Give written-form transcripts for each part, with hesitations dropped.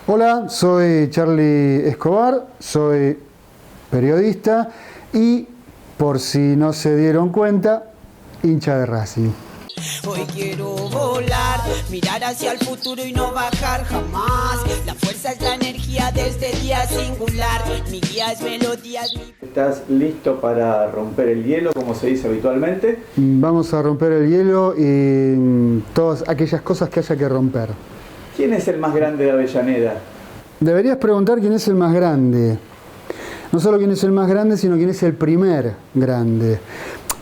Hola, soy Charlie Escobar, soy periodista y, por si no se dieron cuenta, hincha de Racing. Hoy quiero volar, mirar hacia el futuro y no bajar jamás. La fuerza es la energía de este día singular. Mi guía es melodías. ¿Estás listo para romper el hielo, como se dice habitualmente? Vamos a romper el hielo y todas aquellas cosas que haya que romper. ¿Quién es el más grande de Avellaneda? Deberías preguntar quién es el más grande. No solo quién es el más grande, sino quién es el primer grande.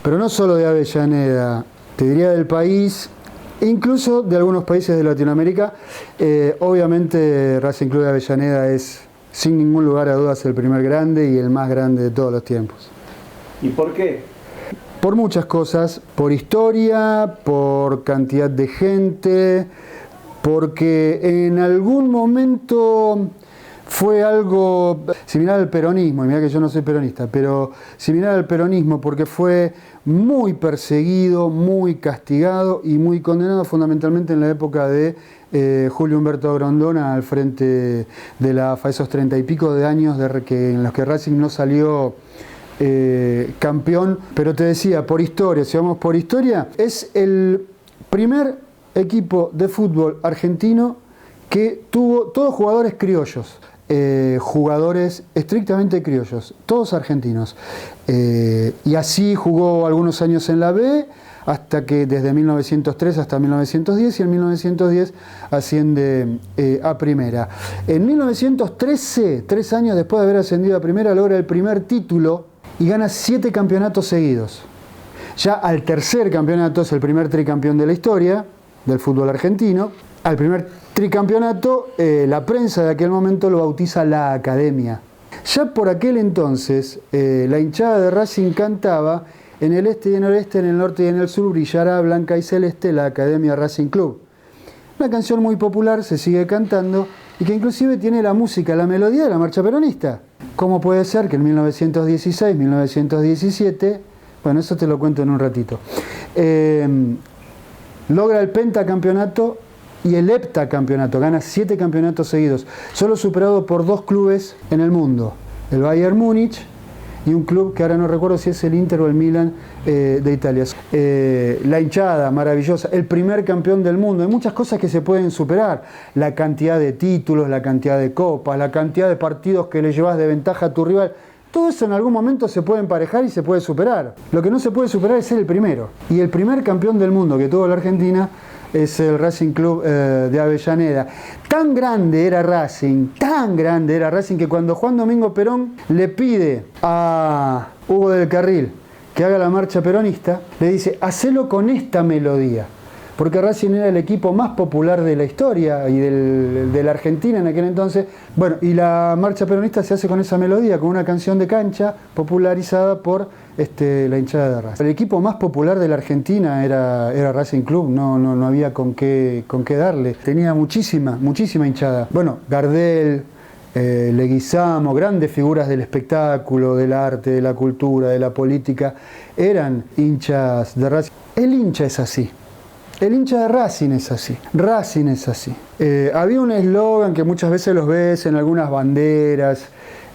Pero no solo de Avellaneda, te diría del país, e incluso de algunos países de Latinoamérica. Obviamente Racing Club de Avellaneda es, sin ningún lugar a dudas, el primer grande y el más grande de todos los tiempos. ¿Y por qué? Por muchas cosas, por historia, por cantidad de gente, porque en algún momento fue algo similar al peronismo, y mira que yo no soy peronista, pero similar al peronismo porque fue muy perseguido, muy castigado y muy condenado fundamentalmente en la época de Julio Humberto Grondona al frente de la AFA, esos 30 y pico de años en los que Racing no salió campeón. Pero te decía, por historia, si vamos por historia, es el primer equipo de fútbol argentino que tuvo todos jugadores criollos, jugadores estrictamente criollos, todos argentinos, y así jugó algunos años en la B, hasta que desde 1903 hasta 1910, y en 1910 asciende a primera. En 1913, 3 años después de haber ascendido a primera, logra el primer título y gana 7 campeonatos seguidos. Ya al tercer campeonato, es el primer tricampeón de la historia del fútbol argentino. Al primer tricampeonato, la prensa de aquel momento lo bautiza la Academia. Ya por aquel entonces, la hinchada de Racing cantaba: en el este y en el oeste, en el norte y en el sur, brillará blanca y celeste la Academia Racing Club. Una canción muy popular, se sigue cantando, y que inclusive tiene la música, la melodía de la marcha peronista. ¿Cómo puede ser que en 1916, 1917, bueno, eso te lo cuento en un ratito, logra el pentacampeonato y el heptacampeonato, gana 7 campeonatos seguidos, solo superado por 2 clubes en el mundo, el Bayern Múnich y un club que ahora no recuerdo si es el Inter o el Milan de Italia. La hinchada maravillosa, el primer campeón del mundo. Hay muchas cosas que se pueden superar: la cantidad de títulos, la cantidad de copas, la cantidad de partidos que le llevas de ventaja a tu rival. Todo eso en algún momento se puede emparejar y se puede superar. Lo que no se puede superar es ser el primero. Y el primer campeón del mundo que tuvo la Argentina es el Racing Club de Avellaneda. Tan grande era Racing que cuando Juan Domingo Perón le pide a Hugo del Carril que haga la marcha peronista, le dice: hacelo con esta melodía. Porque Racing era el equipo más popular de la historia y de la Argentina en aquel entonces. Bueno, y la marcha peronista se hace con esa melodía, con una canción de cancha popularizada por la hinchada de Racing. El equipo más popular de la Argentina era Racing Club, no había con qué darle. Tenía muchísima hinchada. Bueno, Gardel, Leguizamo, grandes figuras del espectáculo, del arte, de la cultura, de la política, eran hinchas de Racing. El hincha es así. El hincha de Racing es así. Racing es así. Había un eslogan que muchas veces los ves en algunas banderas,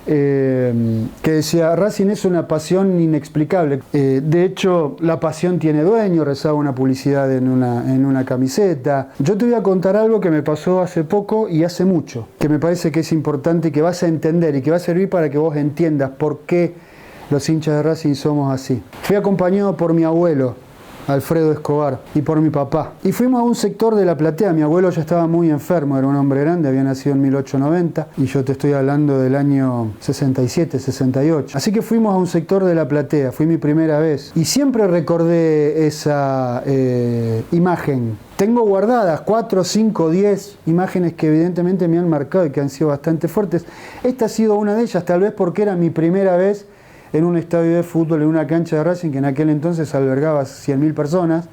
que decía: Racing es una pasión inexplicable. De hecho, la pasión tiene dueño, rezaba una publicidad en una camiseta. Yo te voy a contar algo que me pasó hace poco y hace mucho, que me parece que es importante y que vas a entender y que va a servir para que vos entiendas por qué los hinchas de Racing somos así. Fui acompañado por mi abuelo, Alfredo Escobar, y por mi papá. Y fuimos a un sector de la platea. Mi abuelo ya estaba muy enfermo, era un hombre grande, había nacido en 1890, y yo te estoy hablando del año 67, 68. Así que fuimos a un sector de la platea, fue mi primera vez. Y siempre recordé esa imagen. Tengo guardadas 4, 5, 10 imágenes que evidentemente me han marcado y que han sido bastante fuertes. Esta ha sido una de ellas, tal vez porque era mi primera vez en un estadio de fútbol, en una cancha de Racing que en aquel entonces albergaba 100.000 personas,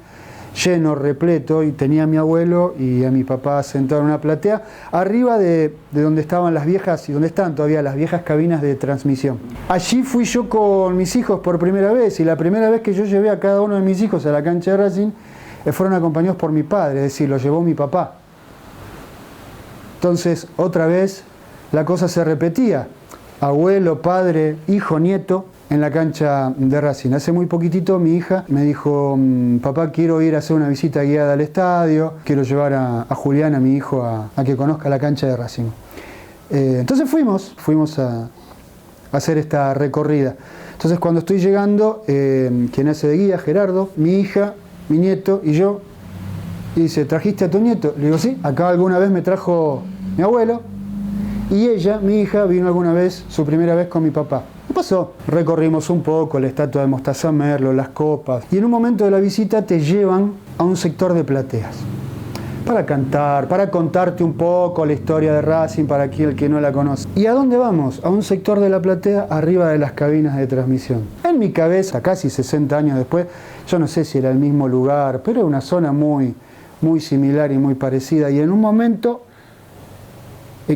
lleno, repleto, y tenía a mi abuelo y a mi papá sentados en una platea, arriba de donde estaban las viejas, y donde están todavía las viejas cabinas de transmisión. Allí fui yo con mis hijos por primera vez, y la primera vez que yo llevé a cada uno de mis hijos a la cancha de Racing, fueron acompañados por mi padre, es decir, lo llevó mi papá. Entonces, otra vez, la cosa se repetía. Abuelo, padre, hijo, nieto, en la cancha de Racing. Hace muy poquitito mi hija me dijo, papá, quiero ir a hacer una visita guiada al estadio, quiero llevar a Julián, a mi hijo, a que conozca la cancha de Racing. Entonces fuimos a hacer esta recorrida. Entonces cuando estoy llegando, quien hace de guía, Gerardo, mi hija, mi nieto y yo, y dice, ¿trajiste a tu nieto? Le digo, sí, acá alguna vez me trajo mi abuelo, y ella, mi hija, vino alguna vez, su primera vez con mi papá. ¿Qué pasó? Recorrimos un poco la estatua de Mostaza Merlo, las copas, y en un momento de la visita te llevan a un sector de plateas para cantar, para contarte un poco la historia de Racing para aquel que no la conoce. ¿Y a dónde vamos? A un sector de la platea arriba de las cabinas de transmisión. En mi cabeza, casi 60 años después, yo no sé si era el mismo lugar, pero era una zona muy similar y muy parecida, y en un momento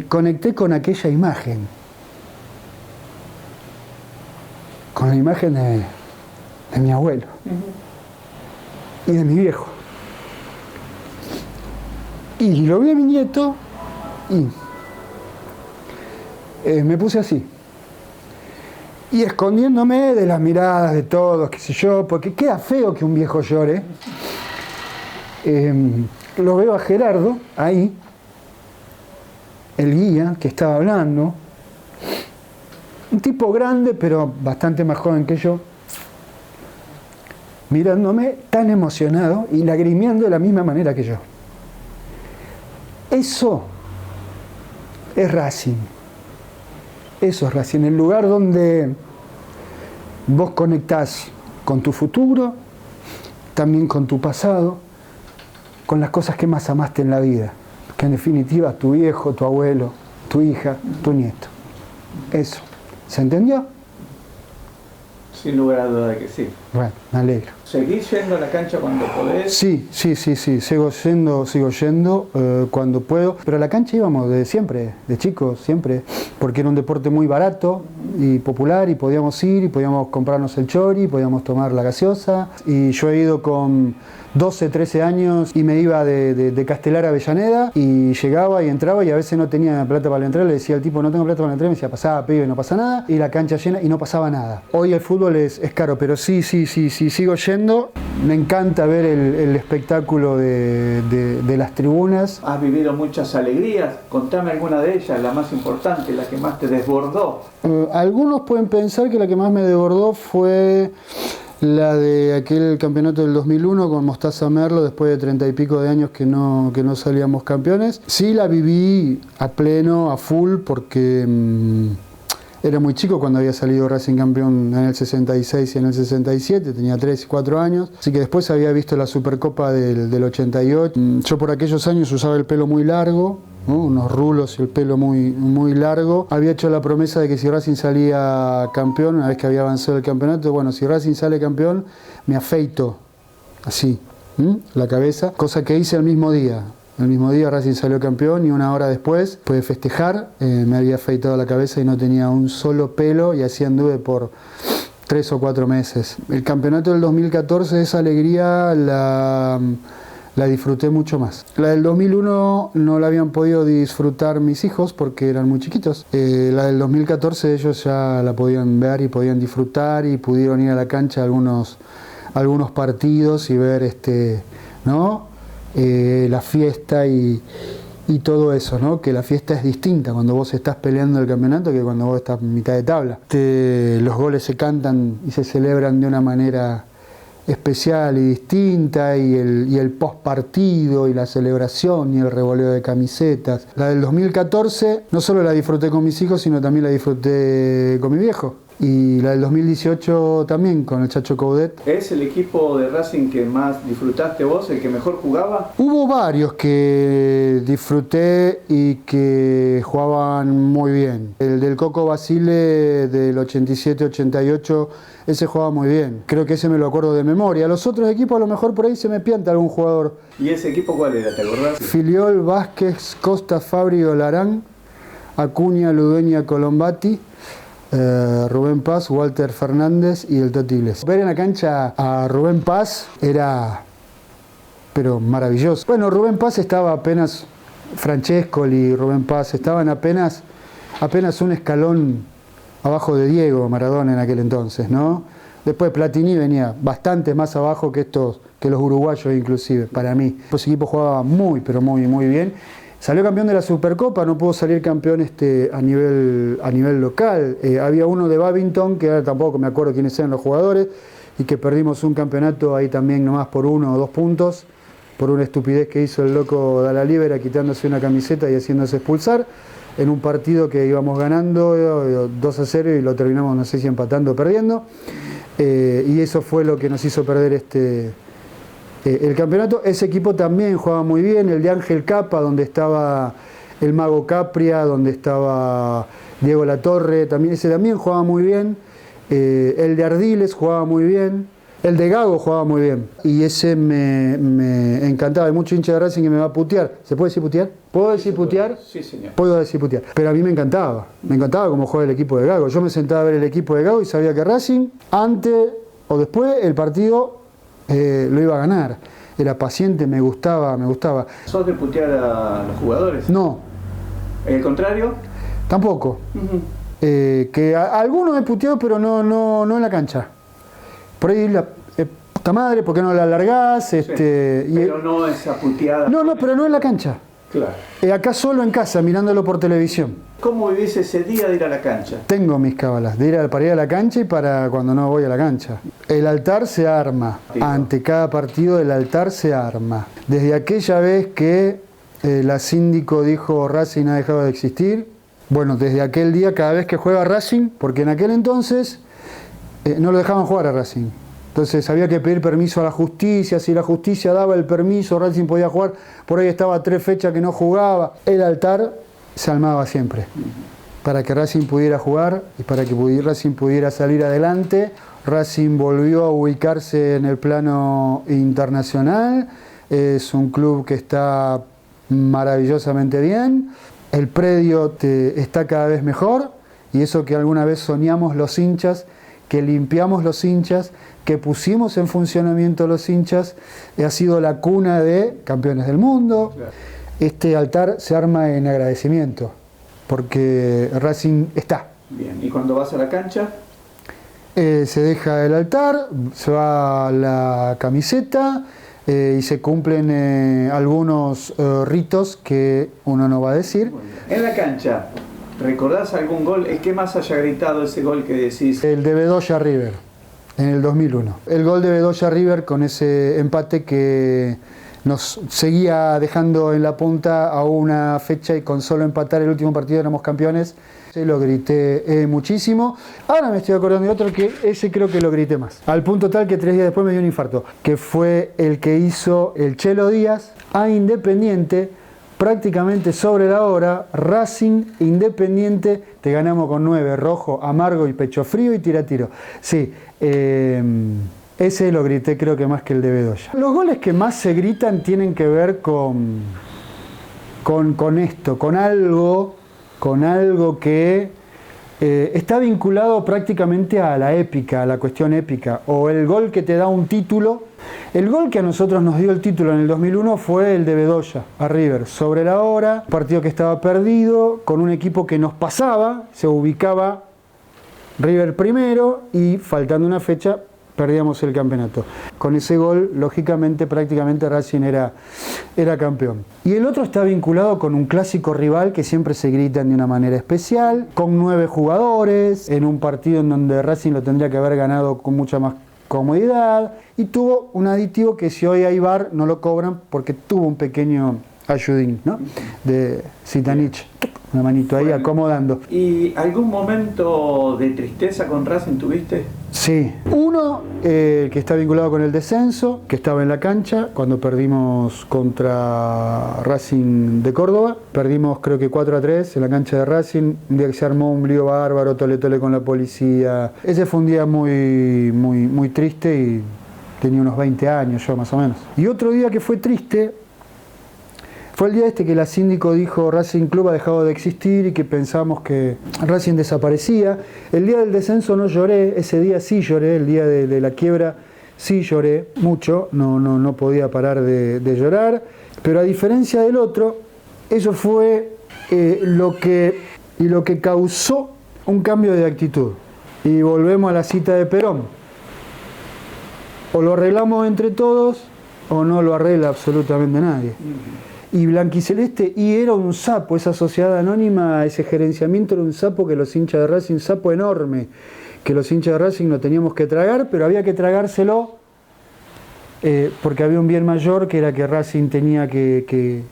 conecté con aquella imagen, con la imagen de mi abuelo y de mi viejo. Y lo vi a mi nieto y me puse así. Y escondiéndome de las miradas de todos, qué sé yo, porque queda feo que un viejo llore. Lo veo a Gerardo ahí, el guía que estaba hablando, un tipo grande pero bastante más joven que yo, mirándome tan emocionado y lagrimeando de la misma manera que yo. Eso es Racing. Eso es Racing, el lugar donde vos conectás con tu futuro, también con tu pasado, con las cosas que más amaste en la vida, que en definitiva tu viejo, tu abuelo, tu hija, tu nieto. Eso. ¿Se entendió? Sin lugar a duda que sí. Bueno, me alegro. ¿Seguís yendo a la cancha cuando podés? Sí, sigo yendo cuando puedo, pero a la cancha íbamos de siempre, de chicos, siempre, porque era un deporte muy barato y popular, y podíamos ir, y podíamos comprarnos el chori, podíamos tomar la gaseosa, y yo he ido con 12, 13 años y me iba de Castelar a Avellaneda, y llegaba y entraba, y a veces no tenía plata para entrar, le decía al tipo, no tengo plata para entrar, y me decía, pasaba, pibe, no pasa nada, y la cancha llena y no pasaba nada. Hoy el fútbol es caro, pero sí, sigo yendo. Me encanta ver el espectáculo de las tribunas. Has vivido muchas alegrías, contame alguna de ellas, la más importante, la que más te desbordó. Algunos pueden pensar que la que más me desbordó fue la de aquel campeonato del 2001 con Mostaza Merlo, después de 30 y pico de años que no salíamos campeones. Sí la viví a pleno, a full, porque era muy chico cuando había salido Racing campeón en el 66 y en el 67, tenía 3 y 4 años, así que después había visto la Supercopa del 88. Yo por aquellos años usaba el pelo muy largo, ¿no? Unos rulos y el pelo muy largo. Había hecho la promesa de que si Racing salía campeón, una vez que había avanzado el campeonato, bueno, si Racing sale campeón, me afeito así, la cabeza, cosa que hice el mismo día. El mismo día Racing salió campeón, y una hora después, después de festejar, me había afeitado la cabeza y no tenía un solo pelo, y así anduve por 3 o 4 meses. El campeonato del 2014, esa alegría la disfruté mucho más. La del 2001 no la habían podido disfrutar mis hijos porque eran muy chiquitos. La del 2014 ellos ya la podían ver y podían disfrutar, y pudieron ir a la cancha a algunos partidos y ver ¿no? La fiesta y todo eso, ¿no? Que la fiesta es distinta cuando vos estás peleando el campeonato que cuando vos estás en mitad de tabla. Los goles se cantan y se celebran de una manera especial y distinta, y el post partido y la celebración y el revoleo de camisetas. La del 2014 no solo la disfruté con mis hijos, sino también la disfruté con mi viejo. Y la del 2018 también, con el Chacho Coudet. ¿Es el equipo de Racing que más disfrutaste vos, el que mejor jugaba? Hubo varios que disfruté y que jugaban muy bien. El del Coco Basile del 87-88, ese jugaba muy bien. Creo que ese me lo acuerdo de memoria. Los otros equipos a lo mejor por ahí se me pianta algún jugador. ¿Y ese equipo cuál era? ¿Te acordás? Filiol, Vázquez, Costa, Fabri, Olarán, Acuña, Ludueña, Colombati, Rubén Paz, Walter Fernández y el Toti Iglesias. Ver en la cancha a Rubén Paz era pero maravilloso. Bueno, Rubén Paz estaba apenas Francescoli, Rubén Paz, estaban apenas un escalón abajo de Diego Maradona en aquel entonces, ¿no? Después Platini venía bastante más abajo que los uruguayos inclusive, para mí. Ese equipo jugaba pero muy bien. Salió campeón de la Supercopa, no pudo salir campeón a nivel local. Había uno de Babington, que ahora tampoco me acuerdo quiénes eran los jugadores, y que perdimos un campeonato ahí también nomás por 1 o 2 puntos, por una estupidez que hizo el loco Dalla Libera quitándose una camiseta y haciéndose expulsar, en un partido que íbamos ganando 2-0 y lo terminamos, no sé si empatando o perdiendo. Y eso fue lo que nos hizo perder el campeonato. Ese equipo también jugaba muy bien, el de Ángel Capa, donde estaba el Mago Capria, donde estaba Diego Latorre, ese también jugaba muy bien. El de Ardiles jugaba muy bien, el de Gago jugaba muy bien. Y ese me encantaba. Hay mucho hincha de Racing que me va a putear. ¿Se puede decir putear? ¿Puedo decir putear? Sí, señor. Puedo decir putear. Pero a mí me encantaba cómo juega el equipo de Gago. Yo me sentaba a ver el equipo de Gago y sabía que Racing, antes o después, el partido lo iba a ganar. Era paciente, me gustaba. ¿Sos de putear a los jugadores? No. ¿El contrario? Tampoco. Que algunos he puteado, pero no en la cancha. Por ahí puta madre, ¿por qué no la alargás? Sí, pero no esa puteada. No, pero no en la cancha. Claro. Acá solo en casa, mirándolo por televisión. ¿Cómo vivís ese día de ir a la cancha? Tengo mis cábalas, para ir a la cancha y para cuando no voy a la cancha. El altar se arma. Ante cada partido el altar se arma. Desde aquella vez que la síndico dijo Racing ha dejado de existir, bueno, desde aquel día cada vez que juega Racing, porque en aquel entonces no lo dejaban jugar a Racing. Entonces había que pedir permiso a la justicia, si la justicia daba el permiso, Racing podía jugar, por ahí estaba 3 fechas que no jugaba. El altar se armaba siempre, para que Racing pudiera jugar y para que Racing pudiera salir adelante. Racing volvió a ubicarse en el plano internacional, es un club que está maravillosamente bien, el predio está cada vez mejor, y eso que alguna vez soñamos los hinchas, que limpiamos los hinchas, que pusimos en funcionamiento los hinchas, ha sido la cuna de campeones del mundo. Claro. Este altar se arma en agradecimiento, porque Racing está. Bien, ¿y cuando vas a la cancha? Se deja el altar, se va la camiseta y se cumplen algunos ritos que uno no va a decir. En la cancha, ¿recordás algún gol? ¿El que más haya gritado ese gol que decís? El de Bedoya River, en el 2001. El gol de Bedoya River con ese empate que nos seguía dejando en la punta a una fecha y con solo empatar el último partido éramos campeones. Lo grité muchísimo. Ahora me estoy acordando de otro que ese creo que lo grité más. Al punto tal que 3 días después me dio un infarto. Que fue el que hizo el Chelo Díaz a Independiente, prácticamente sobre la hora. Racing, Independiente, te ganamos con 9, rojo, amargo y pecho frío y tiro. Sí, ese lo grité creo que más que el de Bedoya. Los goles que más se gritan tienen que ver con esto, con algo que está vinculado prácticamente a la épica, a la cuestión épica, o el gol que te da un título. El gol que a nosotros nos dio el título en el 2001 fue el de Bedoya a River, sobre la hora, un partido que estaba perdido, con un equipo que nos pasaba, se ubicaba River primero y faltando una fecha perdíamos el campeonato. Con ese gol, lógicamente, prácticamente Racing era campeón. Y el otro está vinculado con un clásico rival que siempre se gritan de una manera especial, con 9 jugadores, en un partido en donde Racing lo tendría que haber ganado con mucha más comodidad, y tuvo un aditivo que si hoy hay VAR no lo cobran porque tuvo un pequeño ayudín, ¿no? De Zitanich, una manito ahí acomodando. ¿Y algún momento de tristeza con Racing tuviste? Sí, uno que está vinculado con el descenso, que estaba en la cancha cuando perdimos contra Racing de Córdoba. Perdimos creo que 4-3 en la cancha de Racing, un día que se armó un lío bárbaro, tole con la policía. Ese fue un día muy triste y tenía unos 20 años yo más o menos. Y otro día que fue triste fue el día que la síndico dijo Racing Club ha dejado de existir y que pensamos que Racing desaparecía. El día del descenso no lloré, ese día sí lloré, el día de la quiebra sí lloré mucho, no podía parar de llorar. Pero a diferencia del otro, Eso fue lo que causó un cambio de actitud. Y volvemos a la cita de Perón. O lo arreglamos entre todos o no lo arregla absolutamente nadie. Y Blanquiceleste era un sapo, esa sociedad anónima, ese gerenciamiento era un sapo que los hinchas de Racing, un sapo enorme, que los hinchas de Racing no teníamos que tragar, pero había que tragárselo porque había un bien mayor, que era que Racing tenía que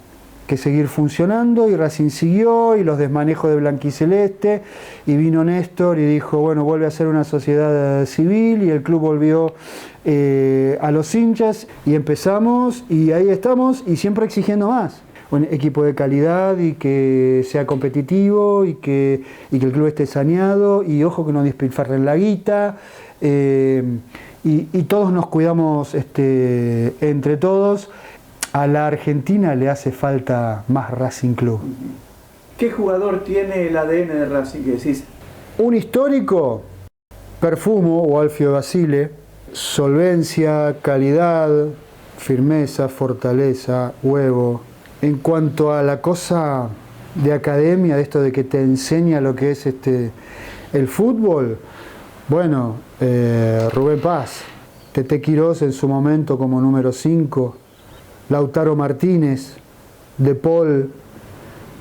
seguir funcionando, y Racing siguió, y los desmanejos de Blanquiceleste, y vino Néstor y dijo, bueno, vuelve a ser una sociedad civil, y el club volvió a los hinchas, y empezamos, y ahí estamos, y siempre exigiendo más. Un equipo de calidad, y que sea competitivo, y que el club esté saneado, y ojo que no despilfarren la guita, y todos nos cuidamos entre todos. A la Argentina le hace falta más Racing Club. ¿Qué jugador tiene el ADN de Racing que decís? Un histórico, Perfumo o Alfio Basile, solvencia, calidad, firmeza, fortaleza, huevo. En cuanto a la cosa de academia, de esto de que te enseña lo que es el fútbol, bueno, Rubén Paz, Tete Quirós en su momento como número 5, Lautaro Martínez, De Paul,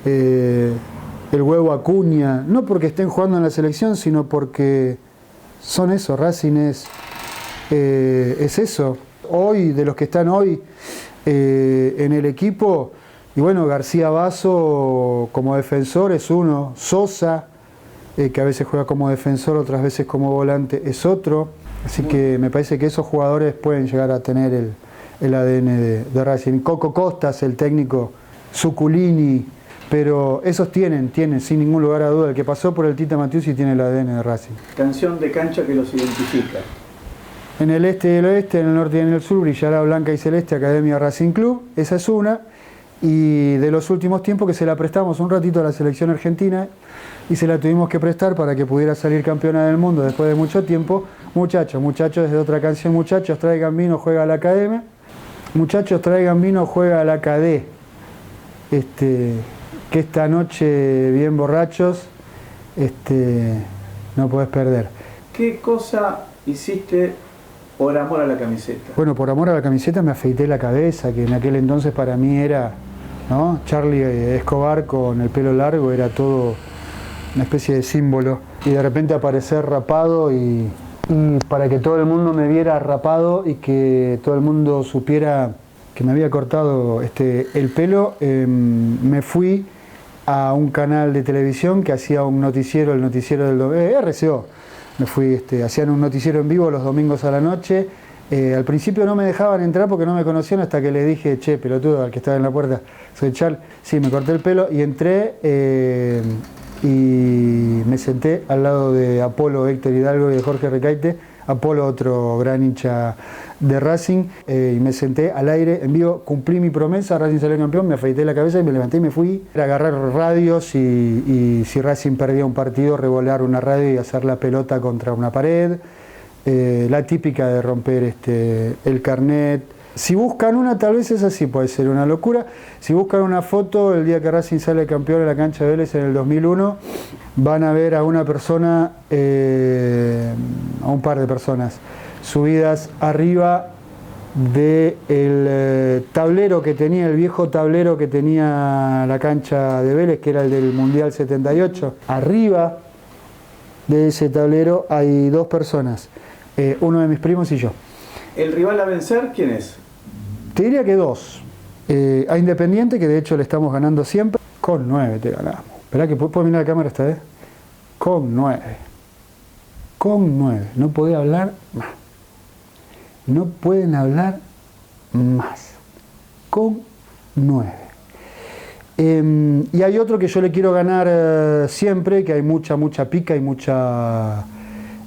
el Huevo Acuña, no porque estén jugando en la selección, sino porque son eso, Racing es eso. Hoy, de los que están hoy en el equipo, y bueno, García Basso como defensor es uno, Sosa, que a veces juega como defensor, otras veces como volante, es otro. Así que me parece que esos jugadores pueden llegar a tener el ADN de Racing. Coco Costas, el técnico, Zuculini, pero esos tienen sin ningún lugar a duda. El que pasó por el Tita Matiusi tiene el ADN de Racing. Canción de cancha que los identifica. En el este y el oeste, en el norte y en el sur, brillará blanca y celeste Academia Racing Club, esa es una. Y de los últimos tiempos que se la prestamos un ratito a la selección argentina, y se la tuvimos que prestar para que pudiera salir campeona del mundo después de mucho tiempo. Muchachos, desde otra canción, muchachos, traigan vino, juega a la Academia. Muchachos, traigan vino, juega a la KD. Que esta noche, bien borrachos, no podés perder. ¿Qué cosa hiciste por amor a la camiseta? Bueno, por amor a la camiseta me afeité la cabeza, que en aquel entonces para mí era, ¿no? Charlie Escobar con el pelo largo, era todo una especie de símbolo. Y de repente aparecer rapado y para que todo el mundo me viera rapado y que todo el mundo supiera que me había cortado el pelo, me fui a un canal de televisión que hacía un noticiero, el noticiero del RCO. Me fui, hacían un noticiero en vivo los domingos a la noche. Al principio no me dejaban entrar porque no me conocían, hasta que le dije, che, pelotudo, al que estaba en la puerta, soy Charlie. Sí, me corté el pelo y entré y me senté al lado de Apolo, Héctor Hidalgo y de Jorge Recaite. Apolo, otro gran hincha de Racing, y me senté al aire en vivo, cumplí mi promesa, Racing salió campeón, me afeité la cabeza y me levanté y me fui a agarrar radios y si Racing perdía un partido, revolear una radio y hacer la pelota contra una pared, la típica de romper el carnet. Si buscan una, tal vez es así, puede ser una locura. Si buscan una foto, el día que Racing sale campeón en la cancha de Vélez en el 2001, van a ver a una persona, a un par de personas, subidas arriba del tablero que tenía, el viejo tablero que tenía la cancha de Vélez, que era el del Mundial 78. Arriba de ese tablero hay dos personas, uno de mis primos y yo. ¿El rival a vencer quién es? Te diría que dos. A Independiente, que de hecho le estamos ganando siempre, con 9 te ganamos. Esperá que puedo mirar la cámara esta vez. Con 9. Con 9. No podía hablar más. No pueden hablar más. Con 9. Y hay otro que yo le quiero ganar siempre, que hay mucha pica y mucha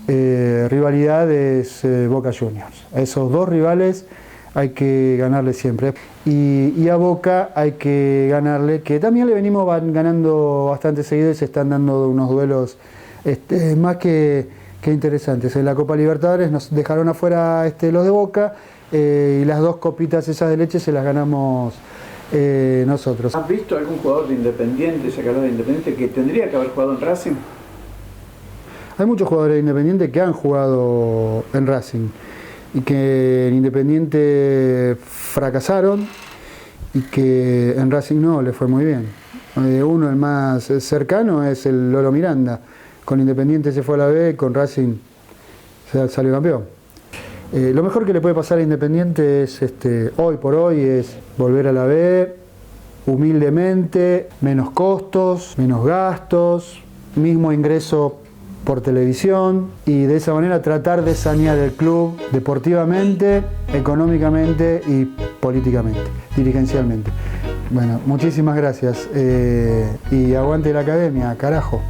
rivalidad, es Boca Juniors. A esos dos rivales hay que ganarle siempre. Y a Boca hay que ganarle, que también le venimos ganando bastante seguido y se están dando unos duelos más que interesantes. En la Copa Libertadores nos dejaron afuera los de Boca, y las dos copitas esas de leche se las ganamos nosotros. ¿Has visto algún jugador de Independiente, ya que hablas de Independiente, que tendría que haber jugado en Racing? Hay muchos jugadores de Independiente que han jugado en Racing y que en Independiente fracasaron y que en Racing no le fue muy bien. Uno, el más cercano, es el Lolo Miranda. Con Independiente se fue a la B, con Racing salió campeón. Lo mejor que le puede pasar a Independiente es, hoy por hoy, es volver a la B, humildemente, menos costos, menos gastos, mismo ingreso por televisión, y de esa manera tratar de sanear el club deportivamente, económicamente y políticamente, dirigencialmente. Bueno, muchísimas gracias y aguante la academia, carajo.